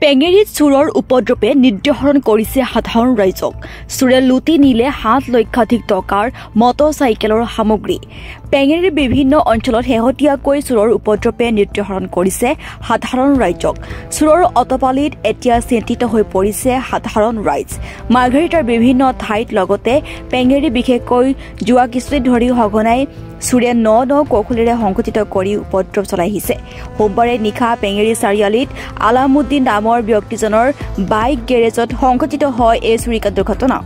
পেঙেৰিত চোৰৰ উপদ্ৰৱে নিৰ্দহৰণ কৰিছে সাধাৰণ ৰাইজক। চোৰে লুটি নিলে 7 লক্ষাধিক টকাৰ মটৰচাইকেলৰ সামগ্ৰী। পেঙেৰিৰ বিভিন্ন অঞ্চলত শেহতীয়াকৈ চোৰৰ উপদ্ৰৱে নিৰ্দহৰণ কৰিছে সাধাৰণ ৰাইজক। চোৰৰ অতপালিত এতিয়া চিন্তিত হৈ পৰিছে সাধাৰণ ৰাইজ। মাৰ্ঘেৰিটাৰ বিভিন্ন ঠাইত লগতে পেঙেৰি বিশেষকৈ যোৱা কিছুদিন ধৰি সঘনাই চোৰে ন কৌশলেৰে সংঘটিত কৰি উপদ্ৰৱ চলাই আহিছে। সোমবাৰে নিশা পেঙেৰি চাৰিআলিত আলামুদ্দিন নামৰ ব্যক্তিজনৰ বাইক গেৰেজত সংঘটিত হয় এই চুৰিকাণ্ডৰ ঘটনা।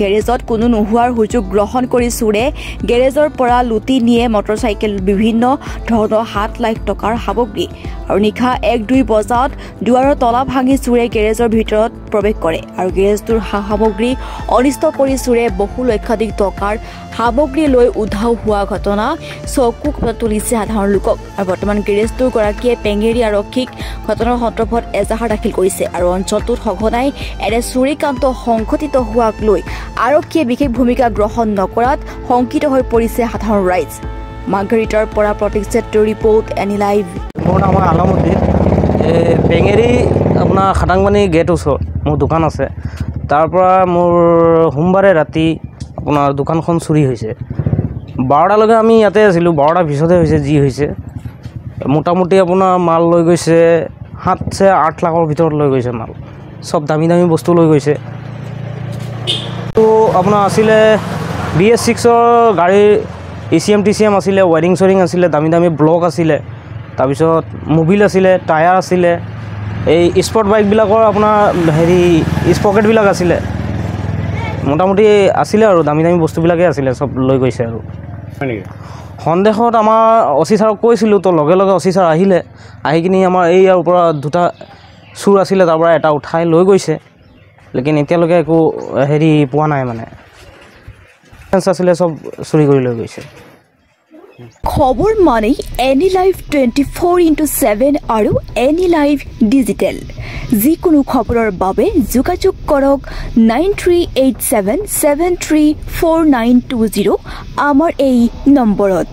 গেৰেজত কোনো নোহোৱাৰ সুযোগ গ্ৰহণ কৰি চোৰে গেৰেজৰ পৰা লুটি নিয়ে মটৰচাইকেল বিভিন্ন ধৰণৰ 7 লাখ টকাৰ সামগ্ৰী। আৰু নিশা 1-2 বজাত দুৱাৰৰ তলা ভাঙি চোৰে গেৰেজৰ ভিতৰত প্ৰৱেশ কৰে আৰু গেৰেজটোৰ সামগ্ৰী অনিষ্ট কৰি চোৰে বহু লক্ষাধিক টকাৰ সামগ্ৰী লৈ উধাও হোৱা ঘটনা চকু তুলিছে সাধাৰণ লোকক। আৰু বৰ্তমান গেৰেজটোৰ গৰাকীয়ে পেঙেৰি আৰক্ষীক ঘটনাৰ সন্দৰ্ভত এজাহাৰ দাখিল কৰিছে আৰু অঞ্চলটোত সঘনাই এনে চুৰিকাণ্ড সংঘটিত হোৱাক লৈ আৰক্ষীয়ে বিশেষ ভূমিকা গ্ৰহণ নকৰাত শংকিত হৈ পৰিছে সাধাৰণ ৰাইজ। মাৰ্ঘেৰিটাৰ পৰা প্ৰতীক চেত্ৰীৰ ৰিপৰ্ট এনি লাইভ। মোৰ নাম আলামুদ্দিন। পেঙেৰি আপোনাৰ খাটাংবানী গেট ওচৰত মোৰ দোকান আছে। তাৰ পৰা মোৰ সোমবাৰে ৰাতি আপোনাৰ দোকানখন চুৰি হৈছে। 12টালৈকে আমি ইয়াতে আছিলোঁ। 12টাৰ পিছতে হৈছে যি হৈছে। মোটামুটি আপোনাৰ মাল লৈ গৈছে 7-8 লাখৰ ভিতৰত লৈ গৈছে মাল। চব দামী দামী বস্তু লৈ গৈছে। তো আপোনাৰ আছিলে BS6ৰ গাড়ীৰ ECM TCM আছিলে, ৱাইৰিং চৰিং আছিলে, দামী দামী ব্লক আছিলে, তাৰপিছত মোবিল আছিলে, টায়াৰ আছিলে, এই স্পৰ্ট বাইকবিলাকৰ আপোনাৰ স্পকেটবিলাক আছিলে। মোটামুটি আছিলে আৰু দামী দামী বস্তুবিলাকেই আছিলে, চব লৈ গৈছে। আৰু সন্দেহত আমাৰ অচি ছাৰক কৈছিলোঁ, তো লগে লগে অচি ছাৰ আহিলে। আহি কিনি আমাৰ ইয়াৰ পৰা 2টা চোৰ আছিলে, তাৰ পৰা এটা উঠাই লৈ গৈছে। লেকিন এতিয়ালৈকে একো পোৱা নাই, মানে আছিলে চব চুৰি কৰি লৈ গৈছে। খবৰ মানে এনি লাইভ 24/7 আৰু এনি লাইভ ডিজিটেল। যিকোনো খবৰৰ বাবে যোগাযোগ কৰক 9387734920 আমাৰ এই নম্বৰত।